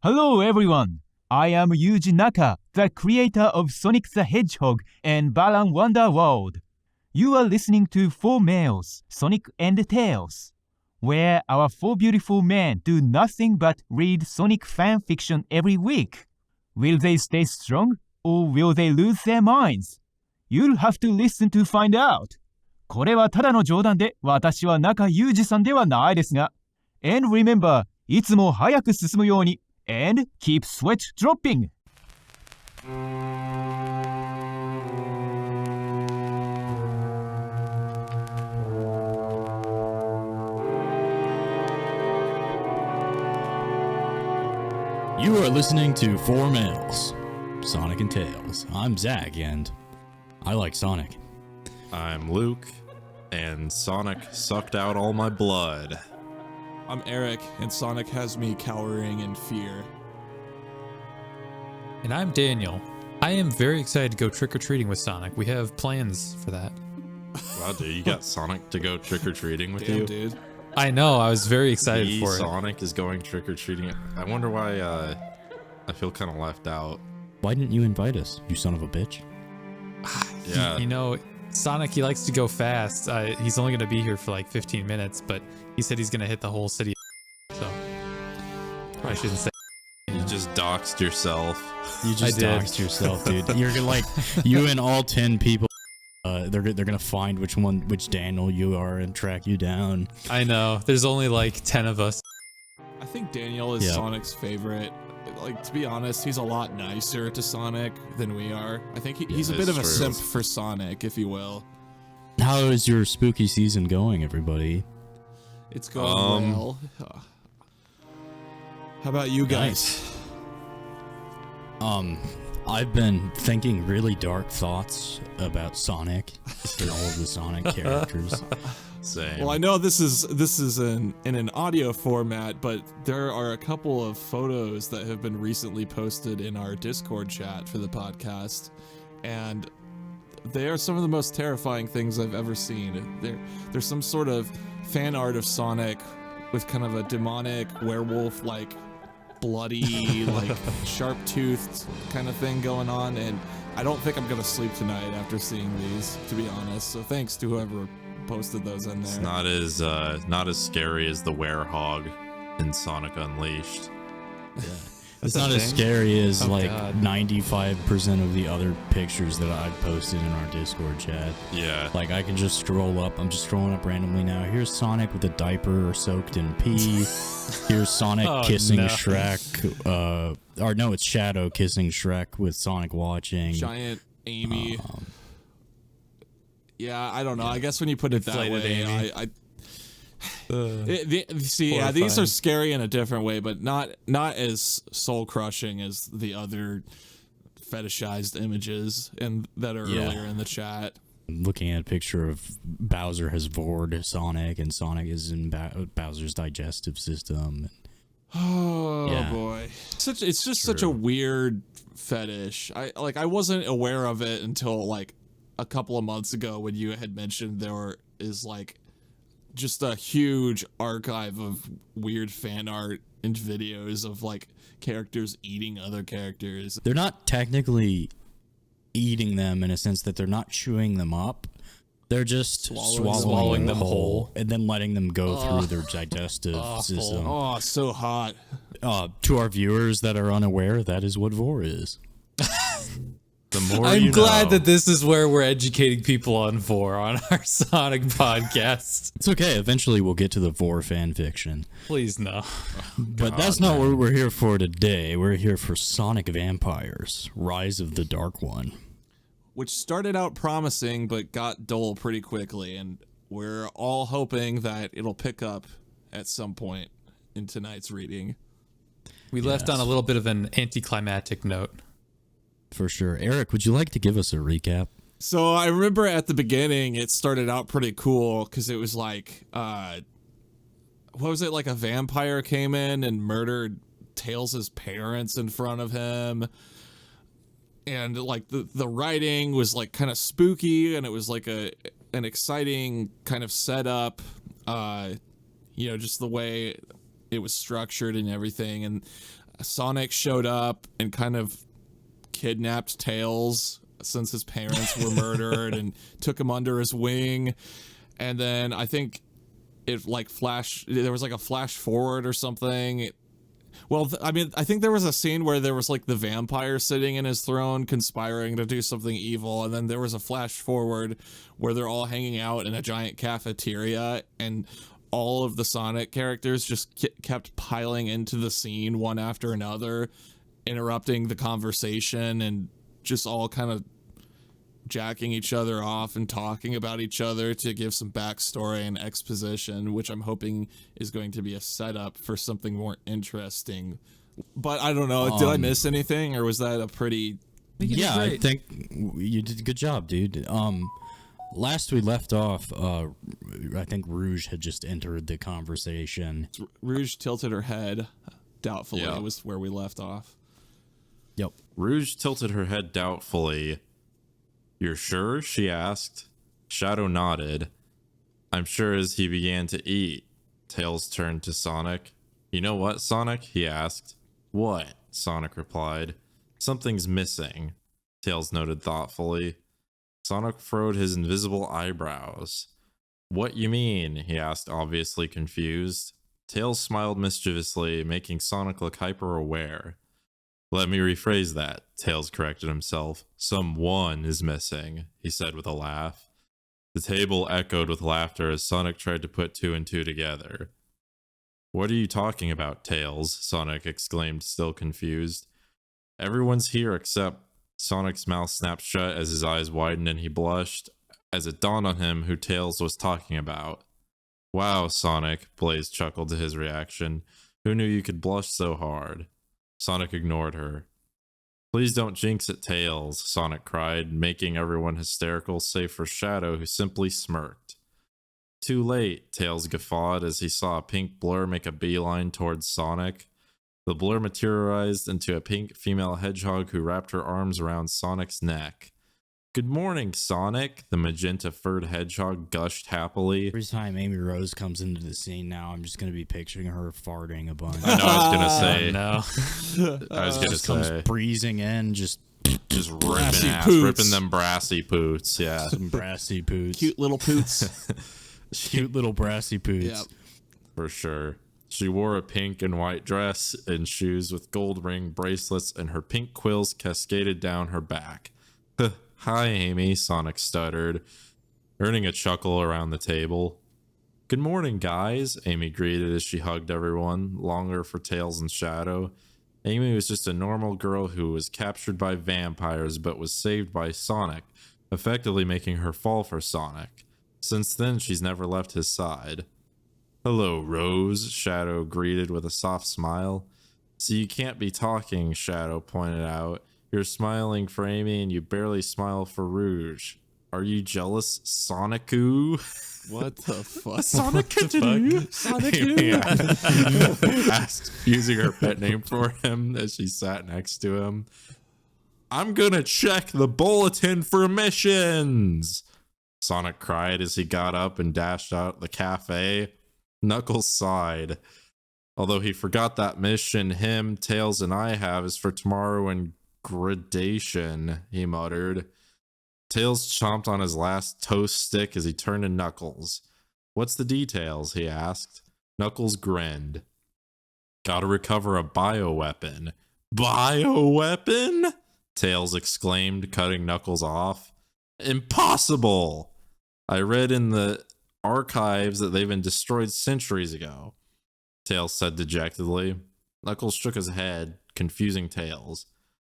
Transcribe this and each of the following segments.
Hello everyone! I am Yuji Naka, the creator of Sonic the Hedgehog and Balan Wonder World. You are listening to 4 Males, Sonic and Tails, where our 4 beautiful men do nothing but read Sonic fan fiction every week. Will they stay strong, or will they lose their minds? You'll have to listen to find out. これはただの冗談で、私は中裕二さんではないですが。And remember, いつも早く進むように。And keep sweat dropping. You are listening to 4 Males, Sonic and Tails. I'm Zach, and I like Sonic. I'm Luke, and Sonic sucked out all my blood. I'm Eric, and Sonic has me cowering in fear. And I'm Daniel. I am very excited to go trick-or-treating with Sonic. We have plans for that. Wow, dude, you got Sonic to go trick-or-treating with you? Dude. I know, I was very excited for it. Sonic is going trick-or-treating. I wonder why I feel kind of left out. Why didn't you invite us, you son of a bitch? Yeah. You know, Sonic, he likes to go fast. He's only going to be here for like 15 minutes, but he said he's going to hit the whole city. So, I shouldn't say. You just doxed yourself. You just doxed yourself, dude. You're gonna, like, you and all 10 people, they're gonna find which Daniel you are and track you down. I know. There's only like 10 of us. I think Daniel is Sonic's favorite. Like, to be honest, he's a lot nicer to Sonic than we are. I think he's a bit of a simp for Sonic, if you will. How is your spooky season going, everybody? It's going well. How about you guys? I've been thinking really dark thoughts about Sonic and all of the Sonic characters. Same. Well, I know this is in an audio format, but there are a couple of photos that have been recently posted in our Discord chat for the podcast, and they are some of the most terrifying things I've ever seen. There's some sort of fan art of Sonic with kind of a demonic werewolf, like bloody, like sharp-toothed kind of thing going on, and I don't think I'm gonna sleep tonight after seeing these, to be honest. So thanks to whoever posted those in there. It's not as scary as the werehog in Sonic Unleashed. Yeah. It's not as scary as 95% of the other pictures that I've posted in our Discord chat. Yeah. Like, I can just scroll up. I'm just scrolling up randomly now. Here's Sonic with a diaper soaked in pee. Here's Sonic kissing Shrek. Or no, it's Shadow kissing Shrek with Sonic watching. Giant Amy. Yeah, I don't know. I guess when you put it that way, these are scary in a different way, but not as soul crushing as the other fetishized images that are earlier in the chat. I'm looking at a picture of Bowser has vored Sonic, and Sonic is in Bowser's digestive system. Boy, it's just such a weird fetish. I wasn't aware of it until like a couple of months ago when you had mentioned there is like just a huge archive of weird fan art and videos of like characters eating other characters. They're not technically eating them in a sense that they're not chewing them up. They're just swallowing them whole and then letting them go through their digestive system. Oh, so hot. To our viewers that are unaware, that is what vor is. I'm glad that this is where we're educating people on vor on our Sonic podcast. It's okay. Eventually, we'll get to the vor fan fiction. Please no. But that's not what we're here for today. We're here for Sonic Vampires: Rise of the Dark One, which started out promising but got dull pretty quickly, and we're all hoping that it'll pick up at some point in tonight's reading. We left on a little bit of an anticlimactic note. For sure. Eric, would you like to give us a recap? So I remember at the beginning, it started out pretty cool because it was like, what was it? Like a vampire came in and murdered Tails' parents in front of him. And like the writing was like kind of spooky, and it was like an exciting kind of setup, just the way it was structured and everything. And Sonic showed up and kind of kidnapped Tails since his parents were murdered and took him under his wing. And then I think it like there was like a flash forward or something. I mean, I think there was a scene where there was like the vampire sitting in his throne conspiring to do something evil, and then there was a flash forward where they're all hanging out in a giant cafeteria, and all of the Sonic characters just kept piling into the scene one after another, interrupting the conversation and just all kind of jacking each other off and talking about each other to give some backstory and exposition, which I'm hoping is going to be a setup for something more interesting. But I don't know, did I miss anything, or was that a pretty... Yeah, I think you did a good job, dude. Last we left off, I think Rouge had just entered the conversation. Rouge tilted her head doubtfully. It was where we left off. Yep. Rouge tilted her head doubtfully. "You're sure?" she asked. Shadow nodded. "I'm sure," as he began to eat. Tails turned to Sonic. "You know what, Sonic?" he asked. "What?" Sonic replied. "Something's missing," Tails noted thoughtfully. Sonic furrowed his invisible eyebrows. "What you mean?" he asked, obviously confused. Tails smiled mischievously, making Sonic look hyper-aware. "Let me rephrase that," Tails corrected himself. "Someone is missing," he said with a laugh. The table echoed with laughter as Sonic tried to put two and two together. "What are you talking about, Tails?" Sonic exclaimed, still confused. "Everyone's here except..." Sonic's mouth snapped shut as his eyes widened and he blushed, as it dawned on him who Tails was talking about. "Wow, Sonic," Blaze chuckled to his reaction. "Who knew you could blush so hard?" Sonic ignored her. "Please don't jinx it, Tails," Sonic cried, making everyone hysterical save for Shadow, who simply smirked. "Too late," Tails guffawed as he saw a pink blur make a beeline towards Sonic. The blur materialized into a pink female hedgehog who wrapped her arms around Sonic's neck. "Good morning, Sonic," the magenta-furred hedgehog gushed happily. Every time Amy Rose comes into the scene now, I'm just going to be picturing her farting a bunch. I know I was gonna say. No. I was gonna Just comes say. breezing in, just Brassy ripping poots. ripping them brassy poots. Yeah. some brassy poots. Cute little poots. Cute little brassy poots. Yep. For sure. She wore a pink and white dress and shoes with gold ring bracelets, and her pink quills cascaded down her back. "Hi, Amy," Sonic stuttered, earning a chuckle around the table. "Good morning, guys," Amy greeted as she hugged everyone, longer for Tails and Shadow. Amy was just a normal girl who was captured by vampires but was saved by Sonic, effectively making her fall for Sonic. Since then, she's never left his side. "Hello, Rose," Shadow greeted with a soft smile. "So you can't be talking," Shadow pointed out. "You're smiling for Amy and you barely smile for Rouge. Are you jealous, Sonic-oo?" What the fuck? Sonic-oo? Sonic-oo? Asked, using her pet name for him as she sat next to him. "I'm gonna check the bulletin for missions," Sonic cried as he got up and dashed out the cafe. Knuckles sighed. Although he forgot that mission him, Tails, and I have is for tomorrow in gradation, he muttered. Tails chomped on his last toast stick as he turned to Knuckles. "What's the details?" he asked. Knuckles grinned. "Gotta recover a bioweapon." "Bioweapon?" Tails exclaimed, cutting Knuckles off. "Impossible! I read in the archives that they've been destroyed centuries ago," Tails said dejectedly. Knuckles shook his head, confusing Tails.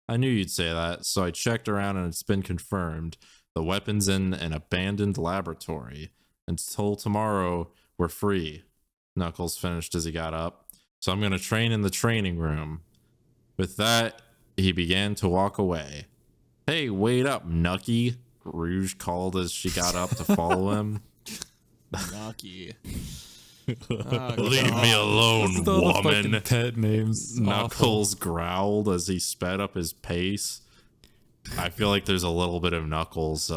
"I knew you'd say that, so I checked around and it's been confirmed. The weapon's in an abandoned laboratory. Until tomorrow, we're free," Knuckles finished as he got up. "So I'm going to train in the training room." With that, he began to walk away. "Hey, wait up, Nucky," Rouge called as she got up to follow him. Nucky. "Leave me alone, woman," Pet names. Knuckles growled as he sped up his pace. I feel like there's a little bit of Knuckles'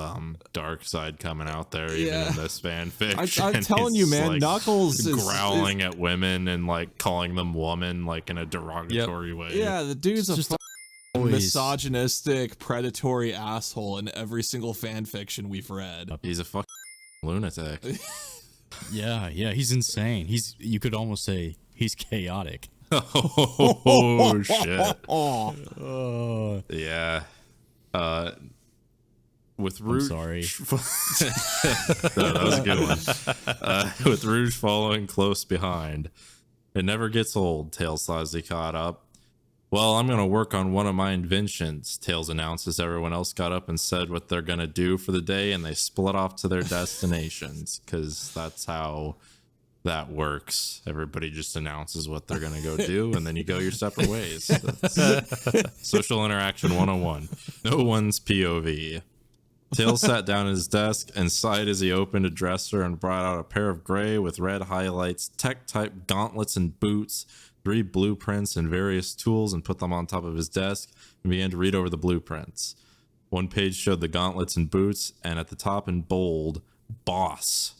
dark side coming out there, even in this fan fiction. I'm telling you, He's, man, like, Knuckles is growling at women and like calling them woman, like in a derogatory way. Yeah, the dude's Just a always- misogynistic, predatory asshole in every single fan fiction we've read. He's a fucking lunatic. Yeah, he's insane. You could almost say he's chaotic. Oh shit. Oh, Yeah. With I'm Rouge, sorry. No, that was a good one. With Rouge following close behind, it never gets old. Tails thought as he caught up. Well, I'm gonna work on one of my inventions. Tails announced as everyone else got up and said what they're gonna do for the day, and they split off to their destinations because that's how that works. Everybody just announces what they're gonna go do, and then you go your separate ways. That's social interaction 101. No one's POV. Tails sat down at his desk and sighed as he opened a dresser and brought out a pair of gray with red highlights, tech-type gauntlets and boots, 3 blueprints and various tools, and put them on top of his desk and began to read over the blueprints. One page showed the gauntlets and boots, and at the top in bold, Boss.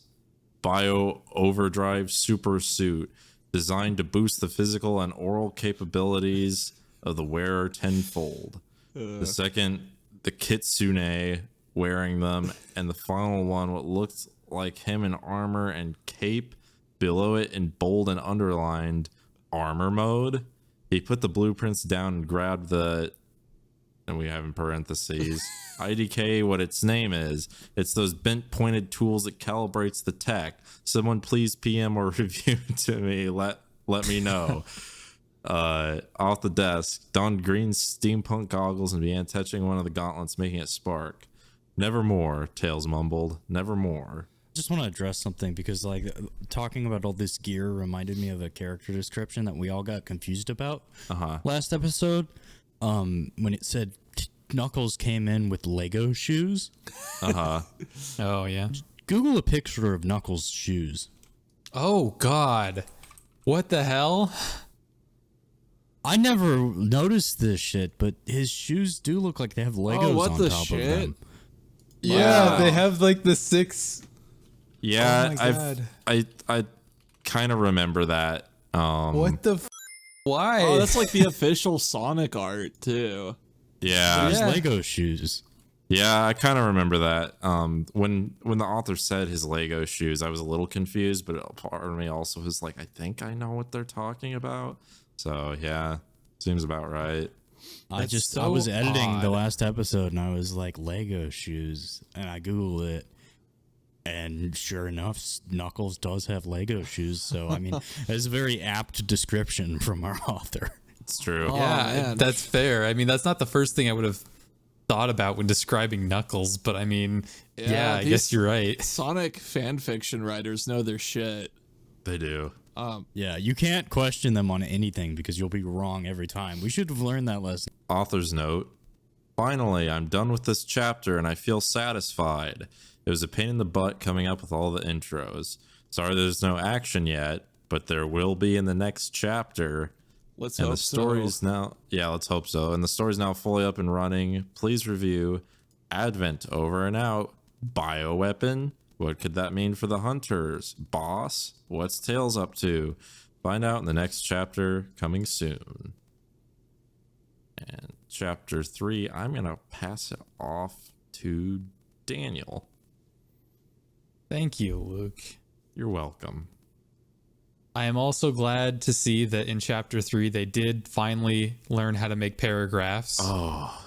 Bio Overdrive Super Suit, designed to boost the physical and oral capabilities of the wearer tenfold. The second, the Kitsune wearing them, and the final one, what looked like him in armor and cape, below it in bold and underlined, armor mode. He put the blueprints down and grabbed the, and we have in parentheses, IDK, what its name is. It's those bent pointed tools that calibrates the tech. Someone please PM or review to me. Let me know. Off the desk, donned green steampunk goggles and began touching one of the gauntlets, making it spark. Nevermore, Tails mumbled. Nevermore. just want to address something because like talking about all this gear reminded me of a character description that we all got confused about last episode. When it said Knuckles came in with Lego shoes. Oh yeah. Google a picture of Knuckles' shoes. Oh God. What the hell? I never noticed this shit, but his shoes do look like they have Legos on top of them. Yeah, they have like the 6. Yeah, Oh my God. I kind of remember that. What the? Why? Oh, that's like the official Sonic art too. Yeah, His Yeah. Lego shoes. yeah, I kind of remember that. When the author said his Lego shoes, I was a little confused, but part of me also was like, I think I know what they're talking about. So yeah, seems about right. I so was editing the odd. last episode and I was like Lego shoes and I Googled it. And sure enough, Knuckles does have Lego shoes. So, I mean, it's a very apt description from our author. It's true. Yeah, man. that's fair. I mean, that's not the first thing I would have thought about when describing Knuckles, but I mean, yeah, I these guess you're right. Sonic fan fiction writers know their shit. They do. Yeah, you can't question them on anything because you'll be wrong every time. We should have learned that lesson. Author's note. Finally, I'm done with this chapter and I feel satisfied. It was a pain in the butt coming up with all the intros. Sorry there's no action yet, but there will be in the next chapter. Let's And hope the story's so. now, yeah, let's hope so. And the story's now fully up and running. Please review. Advent over and out. Bioweapon. What could that mean for the hunters? Boss. What's Tails up to? Find out in the next chapter coming soon. And chapter 3, I'm going to pass it off to Daniel. Thank you, Luke. You're welcome. I am also glad to see that in chapter 3 they did finally learn how to make paragraphs. Oh,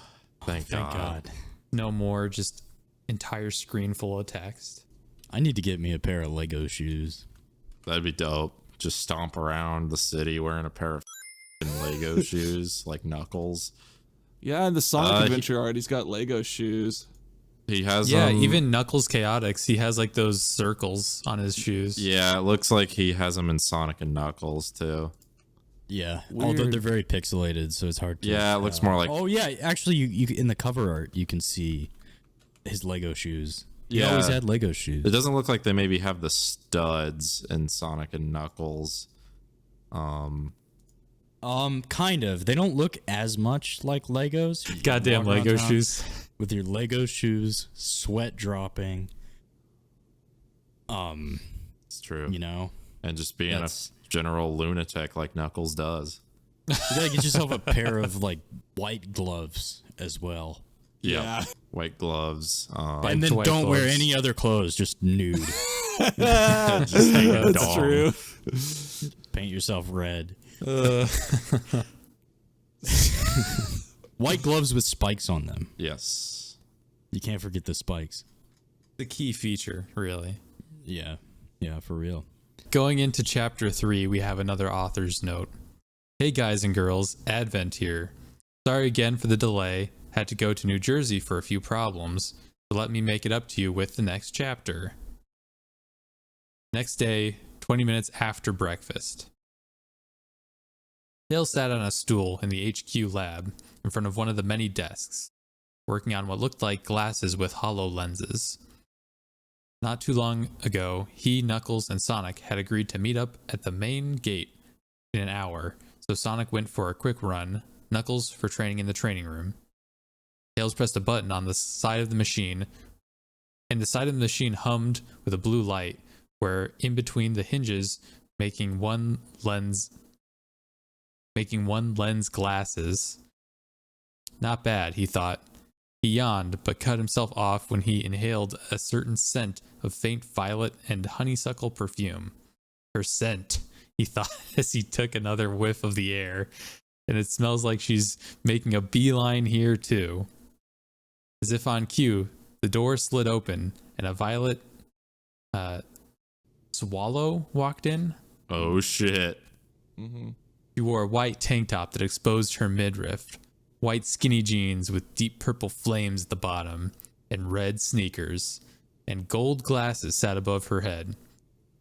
thank God. No more just entire screen full of text. I need to get me a pair of Lego shoes. That'd be dope. Just stomp around the city wearing a pair of Lego shoes like Knuckles. Yeah, in the Sonic he- Adventure art, he's got Lego shoes. He has Yeah, even Knuckles Chaotix, he has like those circles on his shoes. Yeah, it looks like he has them in Sonic and Knuckles too. Yeah, although Weird. they're very pixelated, so it's hard to. Yeah, it looks more like Oh yeah, actually, you in the cover art you can see his Lego shoes. He Yeah. always had Lego shoes. it doesn't look like they maybe have the studs in Sonic and Knuckles. Kind of. They don't look as much like Legos. You Goddamn walk around Lego town shoes. with your Lego shoes, sweat dropping. It's true. You know, And just being That's- a general lunatic like Knuckles does. you gotta get yourself a pair of like white gloves as well. Yeah. White gloves. And then white don't wear gloves. any other clothes, just nude. Just hang a That's dong. true. Paint yourself red. White gloves with spikes on them. Yes. You can't forget the spikes. The key feature, really. Yeah. Yeah, for real. Going into chapter 3, we have another author's note. Hey guys and girls, Advent here. Sorry again for the delay. Had to go to New Jersey for a few problems, so let me make it up to you with the next chapter. Next day, 20 minutes after breakfast. Dale sat on a stool in the HQ lab in front of one of the many desks, working on what looked like glasses with hollow lenses. Not too long ago, he, Knuckles, and Sonic had agreed to meet up at the main gate in an hour, so Sonic went for a quick run, Knuckles for training in the training room. Tails pressed a button on the side of the machine, and the side of the machine hummed with a blue light, where in between the hinges, making one lens glasses. Not bad, he thought. He yawned, but cut himself off when he inhaled a certain scent of faint violet and honeysuckle perfume. Her scent, he thought as he took another whiff of the air. And it smells like she's making a beeline here, too. As if on cue, the door slid open, and a violet swallow walked in. Oh shit. She wore a white tank top that exposed her midriff, white skinny jeans with deep purple flames at the bottom, and red sneakers, and gold glasses sat above her head.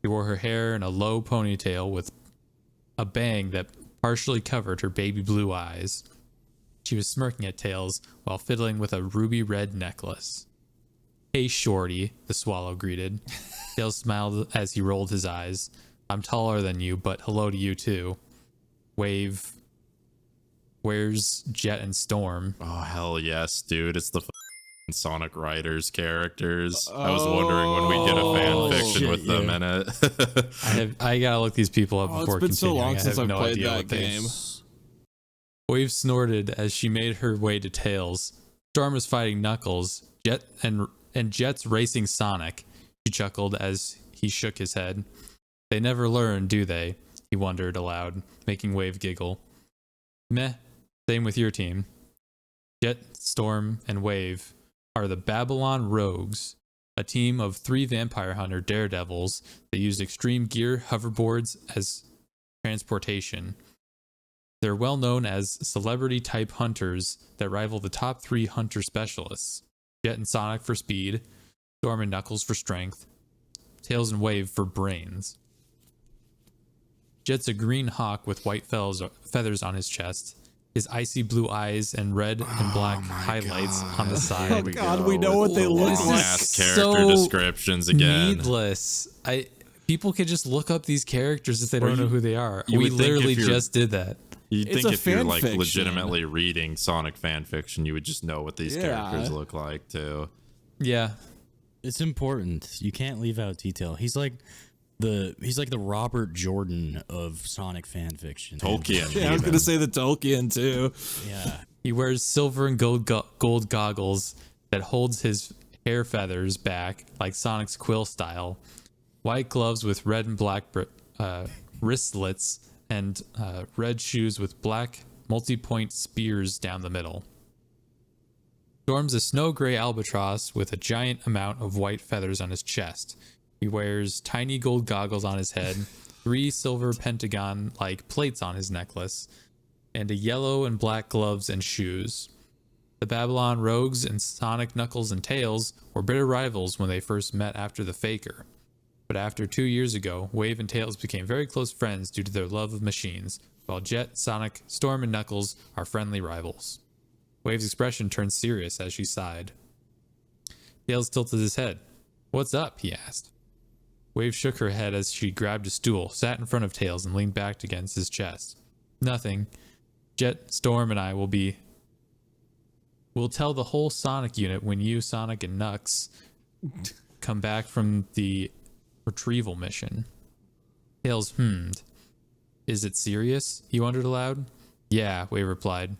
She wore her hair in a low ponytail with a bang that partially covered her baby blue eyes. She was smirking at Tails while fiddling with a ruby red necklace. Hey, shorty, the swallow greeted. Tails smiled as he rolled his eyes. I'm taller than you, but hello to you too. Wave. Where's Jet and Storm? Oh hell yes, dude. It's the Sonic Riders characters. I was wondering when we get a fan fiction shit, with them in it. I gotta look these people up Oh, before it's been so continuing. long I since have I've no played idea that what they- game. Wave snorted as she made her way to Tails. Storm was fighting Knuckles. Jet and Jet's racing Sonic. She chuckled as he shook his head. They never learn, do they? He wondered aloud, making Wave giggle. Meh. Same with your team. Jet, Storm, and Wave are the Babylon Rogues, a team of 3 vampire hunter daredevils that use extreme gear hoverboards as transportation. They're well known as celebrity-type hunters that rival the top 3 hunter specialists. Jet and Sonic for speed, Storm and Knuckles for strength, Tails and Wave for brains. Jet's a green hawk with white feathers on his chest, his icy blue eyes and red and black highlights on the side. we God, go we know with what they look long like. ass This is character so descriptions again. Needless. People could just look up these characters if they don't know who they are. you We would think literally if you're- just did that. You'd It's think a if you're fan like fiction. legitimately reading Sonic fan fiction, you would just know what these Yeah. characters look like too. Yeah. It's important. You can't leave out detail. He's like the Robert Jordan of Sonic fan fiction. Tolkien. Yeah, I was even. gonna say the Tolkien too. Yeah. He wears silver and gold goggles that holds his hair feathers back like Sonic's quill style. White gloves with red and black wristlets and red shoes with black multi-point spears down the middle. Storm's a snow gray albatross with a giant amount of white feathers on his chest. He wears tiny gold goggles on his head, 3 silver pentagon-like plates on his necklace, and a yellow and black gloves and shoes. The Babylon Rogues and Sonic, Knuckles, and Tails were bitter rivals when they first met after the Faker. But after 2 years ago, Wave and Tails became very close friends due to their love of machines, while Jet, Sonic, Storm, and Knuckles are friendly rivals. Wave's expression turned serious as she sighed. Tails tilted his head. "What's up?" he asked. Wave shook her head as she grabbed a stool, sat in front of Tails, and leaned back against his chest. Nothing. Jet, Storm, and I we'll tell the whole Sonic unit when you, Sonic, and Nux come back from the retrieval mission. Tails hummed. Is it serious? He wondered aloud. Yeah, Wave replied.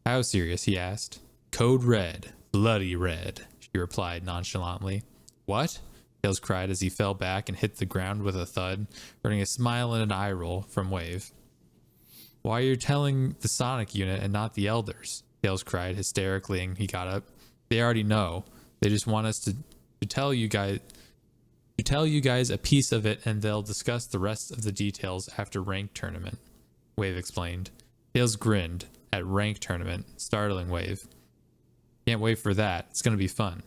How serious? He asked. Code red. Bloody red, she replied nonchalantly. What? Tails cried as he fell back and hit the ground with a thud, earning a smile and an eye roll from Wave. Why are you telling the Sonic unit and not the elders? Tails cried hysterically, and he got up. They already know. They just want us to tell you guys a piece of it, and they'll discuss the rest of the details after rank tournament, Wave explained. Tails grinned at rank tournament, startling Wave. Can't wait for that. It's going to be fun.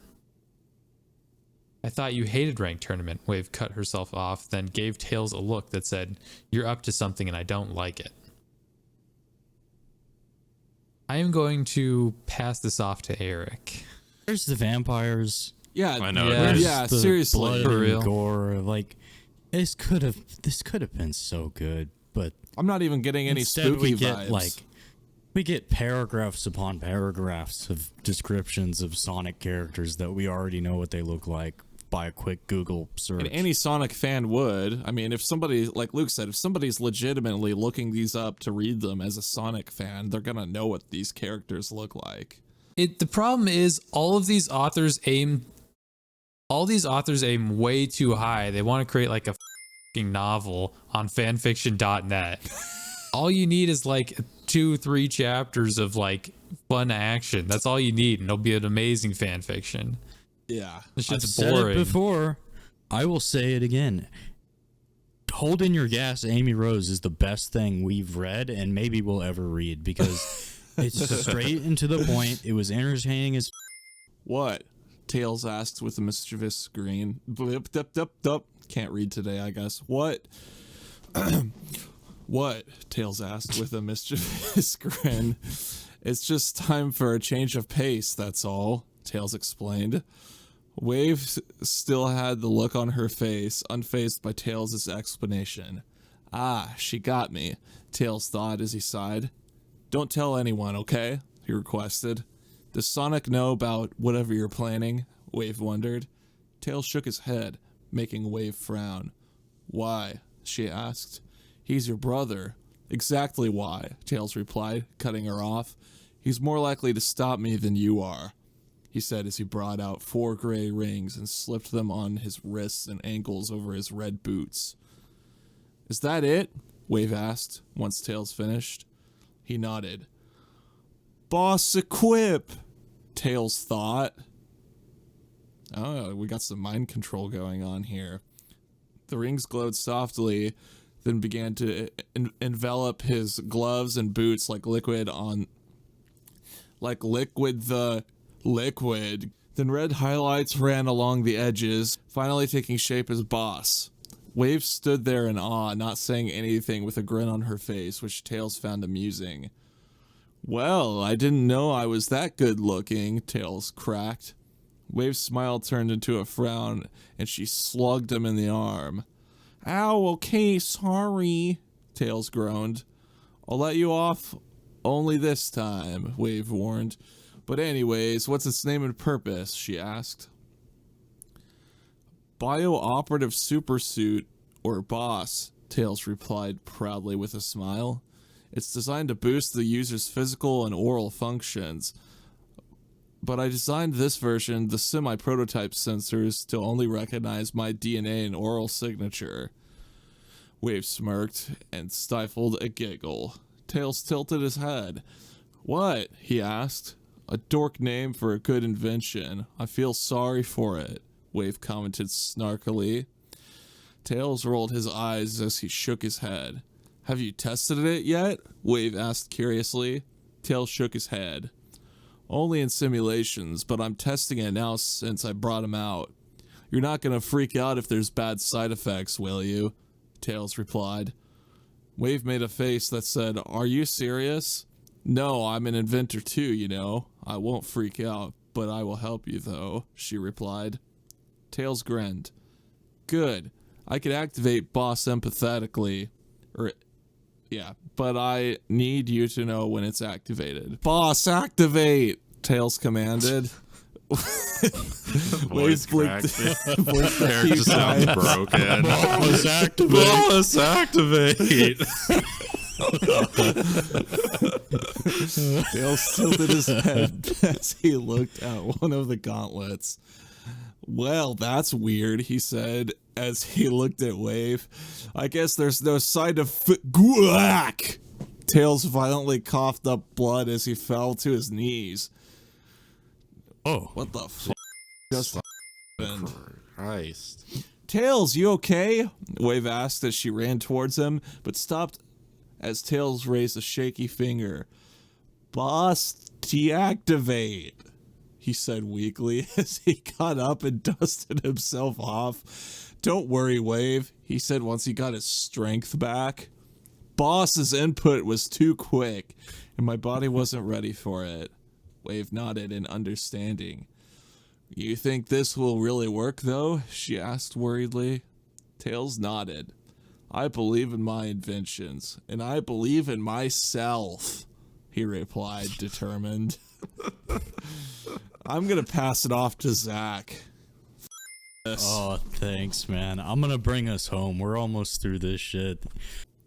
I thought you hated rank tournament. Wave cut herself off, then gave Tails a look that said, You're up to something and I don't like it. I am going to pass this off to Eric. There's the vampires. Yeah, I know. Yeah. It is. Yeah, The seriously. blood For and real. gore. Like, this could have been so good, but I'm not even getting any instead spooky we get vibes. we get paragraphs upon paragraphs of descriptions of Sonic characters that we already know what they look like by a quick Google search. And any Sonic fan would. I mean, if somebody, like Luke said, if somebody's legitimately looking these up to read them as a Sonic fan, they're gonna know what these characters look like. The problem is all these authors aim way too high. They want to create like a fucking novel on fanfiction.net. All you need is like 2-3 chapters of like fun action. That's all you need, and it'll be an amazing fanfiction. Yeah. This I've shit's said boring. it before. I will say it again. Hold in your gas, Amy Rose is the best thing we've read and maybe we'll ever read because it's straight and to the point. It was entertaining as What? Tails asked with a mischievous grin. Blip, dup, dup, dup. Can't read today, I guess. What? What? Tails asked with a mischievous grin. It's just time for a change of pace, that's all, Tails explained. Wave still had the look on her face, unfazed by Tails' explanation. Ah, she got me, Tails thought as he sighed. Don't tell anyone, okay? He requested. Does Sonic know about whatever you're planning? Wave wondered. Tails shook his head, making Wave frown. Why? She asked. He's your brother. Exactly why, Tails replied, cutting her off. He's more likely to stop me than you are, he said as he brought out 4 gray rings and slipped them on his wrists and ankles over his red boots. Is that it? Wave asked, once Tails finished. He nodded. Boss equip, Tails thought. Oh, we got some mind control going on here. The rings glowed softly, then began to envelop his gloves and boots like liquid the liquid. Then red highlights ran along the edges, finally taking shape as Boss. Wave stood there in awe, not saying anything, with a grin on her face, which Tails found amusing. Well, I didn't know I was that good looking, Tails cracked. Wave's smile turned into a frown, and she slugged him in the arm. Ow, okay, sorry, Tails groaned. I'll let you off only this time, Wave warned. But anyways, what's its name and purpose? She asked. Bio-operative supersuit, or BOSS, Tails replied proudly with a smile. It's designed to boost the user's physical and oral functions. But I designed this version, the semi-prototype sensors, to only recognize my DNA and oral signature. Wave smirked and stifled a giggle. Tails tilted his head. What? He asked. A dork name for a good invention. I feel sorry for it, Wave commented snarkily. Tails rolled his eyes as he shook his head. Have you tested it yet? Wave asked curiously. Tails shook his head. Only in simulations, but I'm testing it now since I brought him out. You're not gonna freak out if there's bad side effects, will you? Tails replied. Wave made a face that said, Are you serious? No, I'm an inventor too, you know. I won't freak out, but I will help you though, she replied. Tails grinned. Good. I could activate Boss empathetically, or Yeah, but I need you to know when it's activated. Boss, activate! Tails commanded. Voice cracked. Voice Hair just sounds broken. Boss, activate. Boss, activate. Tails tilted his head as he looked at one of the gauntlets. Well, that's weird, he said as he looked at Wave. I guess there's no sign of Guac! Tails violently coughed up blood as he fell to his knees. Oh, What the fuck just happened? Christ. Tails, you okay? Wave asked as she ran towards him, but stopped as Tails raised a shaky finger. Boss, deactivate, he said weakly as he got up and dusted himself off. Don't worry, Wave, he said once he got his strength back. Boss's input was too quick, and my body wasn't ready for it. Wave nodded in understanding. You think this will really work, though? She asked worriedly. Tails nodded. I believe in my inventions, and I believe in myself, he replied, determined. I'm gonna pass it off to Zach. Oh, thanks, man. I'm gonna bring us home. We're almost through this shit.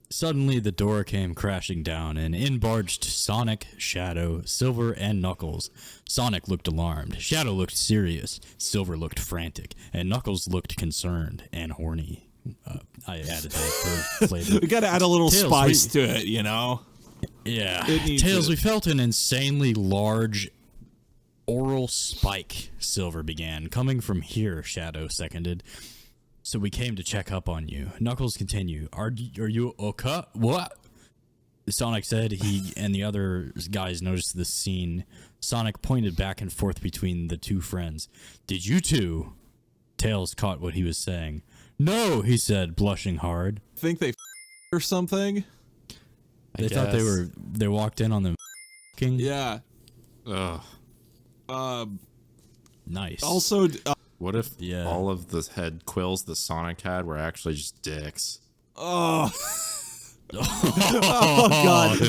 Suddenly, the door came crashing down, and in barged Sonic, Shadow, Silver, and Knuckles. Sonic looked alarmed, Shadow looked serious, Silver looked frantic, and Knuckles looked concerned and horny. I added that for flavor. We gotta add a little Tails, spice to it, you know? Yeah. It needs Tails, it. we felt an insanely large oral spike, Silver began. Coming from here, Shadow seconded. So we came to check up on you. Knuckles continued. Are you okay? What? Sonic said. He and the other guys noticed the scene. Sonic pointed back and forth between the two friends. Did you two? Tails caught what he was saying. No, he said, blushing hard. Think they or something? They thought they walked in on them. Yeah. Ugh. Nice. Also, What if Yeah. all of the head quills the Sonic had were actually just dicks? oh God.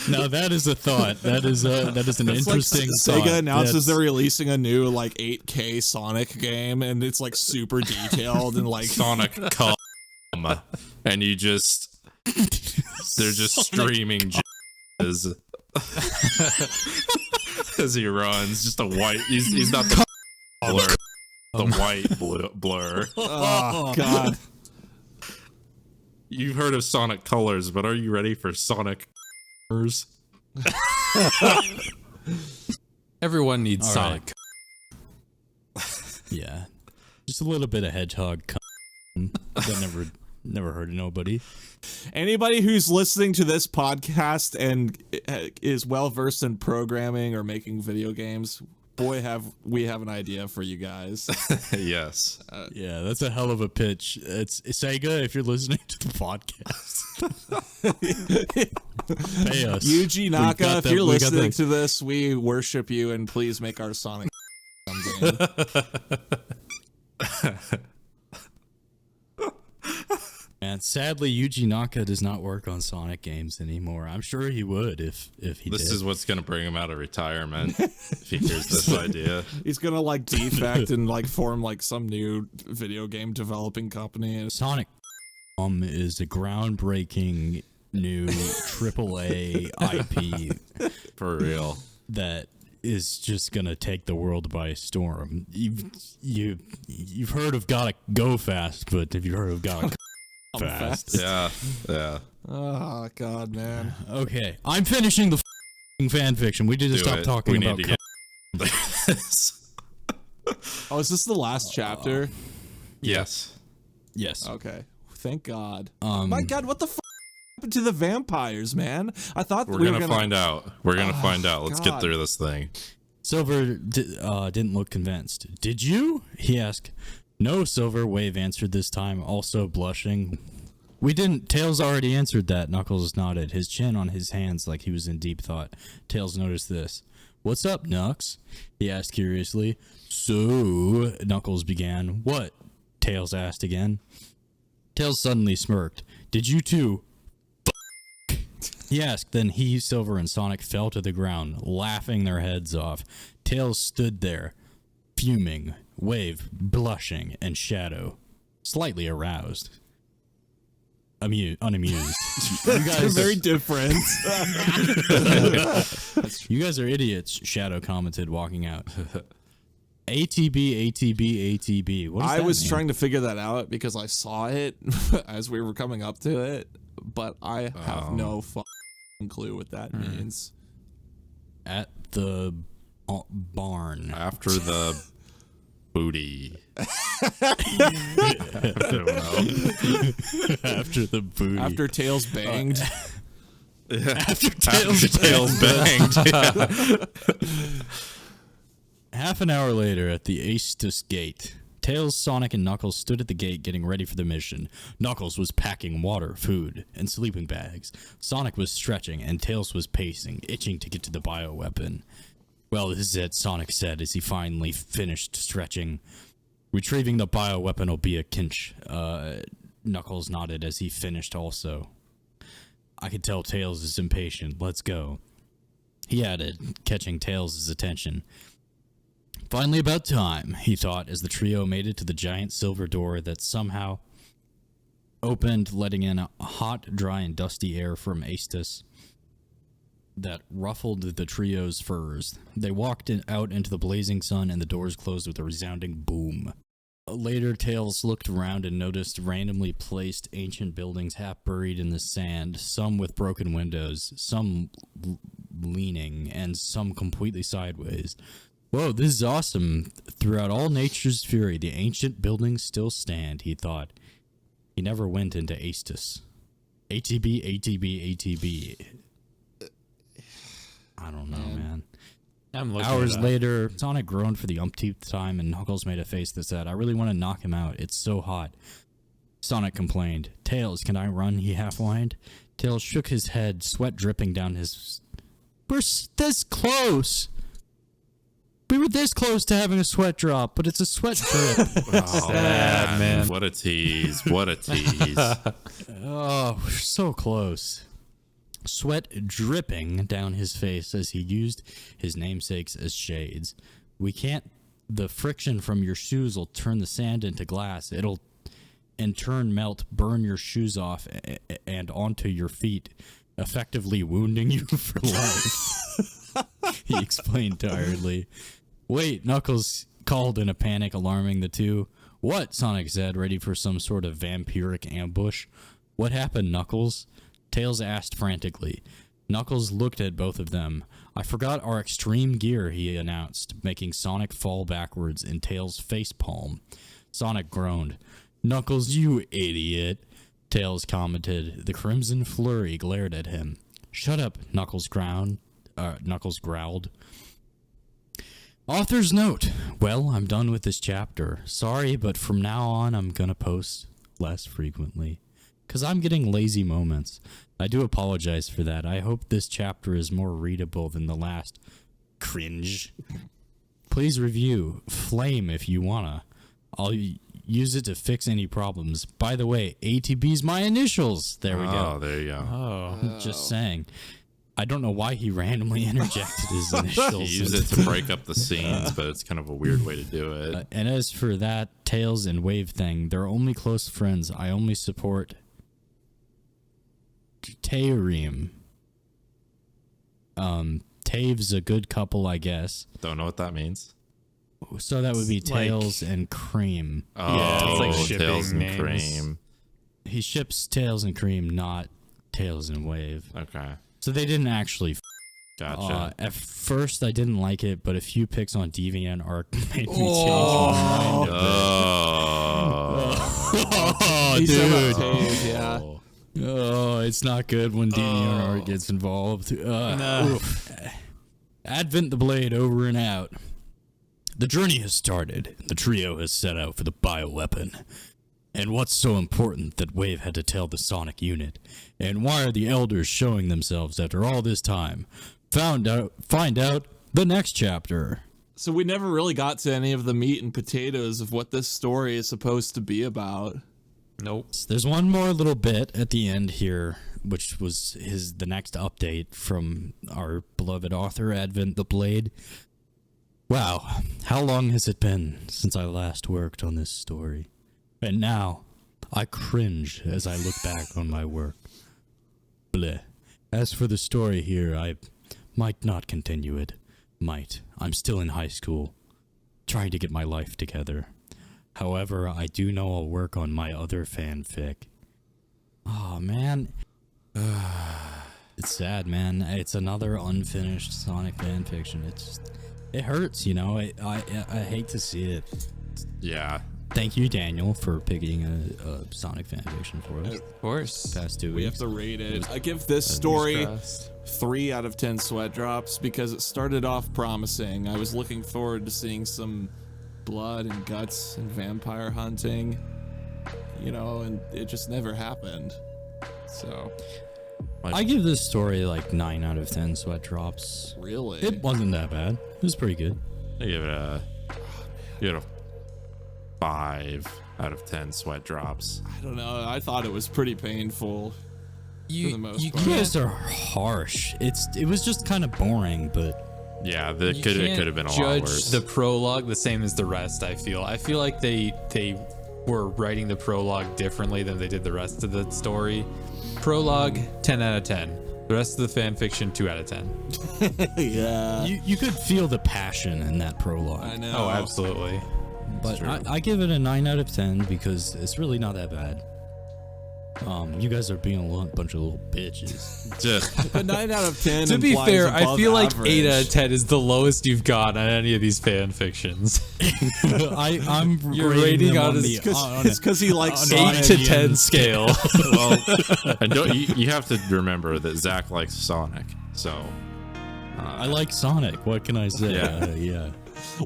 Now that is a thought. That is an interesting thought. Sega announces That's- they're releasing a new like 8K Sonic game, and it's like super detailed and like Sonic cum. And you just... They're just streaming jizz as he runs. Just a white... He's not the blur. The white blur. oh God. You've heard of Sonic Colors, but are you ready for Sonic Colors? Everyone needs All Sonic. Yeah, just a little bit of hedgehog. That never hurt nobody. Anybody who's listening to this podcast and is well versed in programming or making video games, boy, we have an idea for you guys. Yes. Yeah, that's a hell of a pitch. It's Sega. If you're listening to the podcast, pay us. Yuji Naka, if you're we got listening the- to this, we worship you, and please make our Sonic game. And sadly, Yuji Naka does not work on Sonic games anymore. I'm sure he would if he This did. is what's going to bring him out of retirement if he hears this idea. He's gonna like defect and like form like some new video game developing company. Sonic is a groundbreaking new AAA IP For real. that is just gonna take the world by storm. You've heard of Gotta Go Fast, but have you heard of Gotta Fast? Yeah. Yeah. Oh God, man. Okay, I'm finishing the fan fiction. We need to Do stop it. talking We about. need to get this. Oh, is this the last chapter? Yes. Yes. Okay. Thank God. Um, My God, what the happened to the vampires, man? I thought We're we were going to find out. We're going to find out. Let's God. get through this thing. Silver didn't look convinced. Did you? He asked. No, Silver, Wave answered this time, also blushing. We didn't. Tails already answered that. Knuckles nodded, his chin on his hands like he was in deep thought. Tails noticed this. What's up, Nux? He asked curiously. So, Knuckles began. What? Tails asked again. Tails suddenly smirked. Did you two He asked, then he, Silver, and Sonic fell to the ground, laughing their heads off. Tails stood there, fuming, Wave blushing, and Shadow slightly aroused. Unamused. You They're guys very different. You guys are idiots, Shadow commented, walking out. ATB, ATB, ATB. What does I that was mean? trying to figure that out because I saw it as we were coming up to it, but I have no fucking clue what that means. At the barn. After the booty. After the booty. After Tails banged. After Tails banged. Half an hour later, at the Aestus Gate, Tails, Sonic, and Knuckles stood at the gate getting ready for the mission. Knuckles was packing water, food, and sleeping bags. Sonic was stretching, and Tails was pacing, itching to get to the bioweapon. Well, this is it, Sonic said as he finally finished stretching. Retrieving the bioweapon will be a cinch. Knuckles nodded as he finished also. I could tell Tails is impatient. Let's go. He added, catching Tails' attention. Finally about time, he thought, as the trio made it to the giant silver door that somehow opened, letting in a hot, dry, and dusty air from Aestus that ruffled the trio's furs. They walked out into the blazing sun, and the doors closed with a resounding boom. Later, Tails looked around and noticed randomly placed ancient buildings half buried in the sand, some with broken windows, some leaning, and some completely sideways. Whoa, this is awesome. Throughout all nature's fury, the ancient buildings still stand, he thought. He never went into Aestus. ATB, ATB, ATB. I don't know, man. I'm looking Hours it up. later, Sonic groaned for the umpteenth time, and Knuckles made a face that said, I really want to knock him out. It's so hot. Sonic complained. Tails, can I run? He half-whined. Tails shook his head, sweat dripping down his... We're this close. We were this close to having a sweat drop, but it's a sweat drip. Oh, Sad, man. What a tease. What a tease. Oh, we're so close. Sweat dripping down his face as he used his namesakes as shades. We can't... The friction from your shoes will turn the sand into glass. It'll, in turn, melt, burn your shoes off, and onto your feet, effectively wounding you for life. He explained tiredly. Wait, Knuckles called in a panic, alarming the two. What? Sonic said, ready for some sort of vampiric ambush. What happened, Knuckles? Tails asked frantically. Knuckles looked at both of them. I forgot our extreme gear, he announced, making Sonic fall backwards in Tails' facepalm. Sonic groaned. Knuckles, you idiot, Tails commented. The Crimson Flurry glared at him. Shut up, Knuckles growled. Author's note. Well, I'm done with this chapter. Sorry, but from now on, I'm gonna post less frequently. Because I'm getting lazy moments. I do apologize for that. I hope this chapter is more readable than the last. Cringe. Please review. Flame if you wanna. I'll use it to fix any problems. By the way, ATB's my initials. There we go. Oh, there you go. Oh. Just saying. I don't know why he randomly interjected his initials. He used it to break up the scenes, but it's kind of a weird way to do it. And as for that Tails and Wave thing, they're only close friends. I only support Taerim. Tave's a good couple, I guess. Don't know what that means. So that would be It's like- Tails and Cream. Oh, Yeah, it's like shipping Tails and names. Cream. He ships Tails and Cream, not Tails and Wave. Okay. So they didn't actually. Gotcha. At first, I didn't like it, but a few pics on DeviantArt made me change my mind. Oh, He's talking dude. about Tails, yeah. Oh, it's not good when DeviantArt gets involved. Oof. Advent the Blade over and out. The journey has started. The trio has set out for the bioweapon. And what's so important that Wave had to tell the Sonic unit? And why are the elders showing themselves after all this time? Find out the next chapter. So we never really got to any of the meat and potatoes of what this story is supposed to be about. Nope. There's one more little bit at the end here which was the next update from our beloved author, Advent the Blade. Wow, how long has it been since I last worked on this story? And now, I cringe as I look back on my work. Bleh. As for the story here, I might not continue it. I'm still in high school, trying to get my life together. However, I do know I'll work on my other fanfic. Oh, man. It's sad, man. It's another unfinished Sonic fanfiction. It hurts, you know. I hate to see it. Yeah. Thank you, Daniel, for picking a Sonic fanfiction for us. Of course. Past 2 weeks. We have to rate it. I give this story 3 out of 10 sweat drops because it started off promising. I was looking forward to seeing some blood and guts and vampire hunting, you know, and it just never happened. So I give this story like 9 out of 10 sweat drops. really, It wasn't that bad. It was pretty good. I give it a 5 out of 10 sweat drops. I don't know. I thought it was pretty painful for the most You part. guys are harsh. It was just kind of boring, but Yeah, You it could can't have been a lot judge worse. the prologue the same as the rest. I feel like they were writing the prologue differently than they did the rest of the story. Prologue 10 out of 10. The rest of the fan fiction 2 out of 10. Yeah, you could feel the passion in that prologue. I know. Oh, absolutely. But I give it a 9 out of 10 because it's really not that bad. You guys are being a bunch of little bitches. Just A 9 out of 10. To be implies fair, I above feel like average. 8 out of 10 is the lowest you've got on any of these fan fictions. I'm You're rating rating them on on his- the It's because he likes on 8 Sonic. to 10 scale. well, and you have to remember that Zach likes Sonic, so I like Sonic. What can I say? Yeah. Yeah.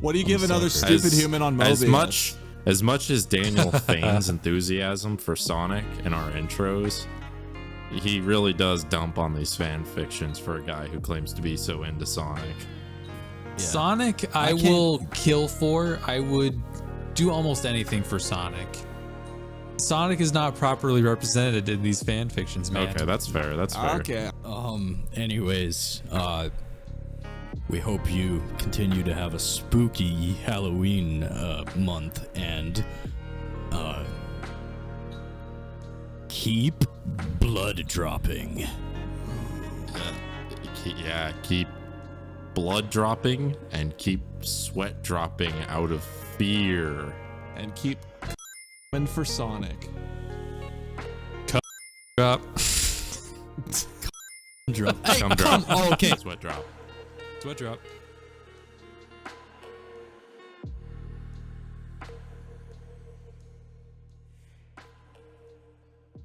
What do you give another sorry. stupid human on Mobius? As much as Daniel feigns enthusiasm for Sonic in our intros, he really does dump on these fan fictions for a guy who claims to be so into Sonic. Sonic, I will kill for. I would do almost anything for Sonic. Sonic is not properly represented in these fan fictions, man. Okay, that's fair. That's fair. Okay. Anyways, we hope you continue to have a spooky Halloween month and keep blood dropping. Yeah, keep blood dropping and keep sweat dropping out of fear. And keep coming for Sonic. Drop. Drop. Come drop. Oh, okay. Sweat drop. Sweat drop.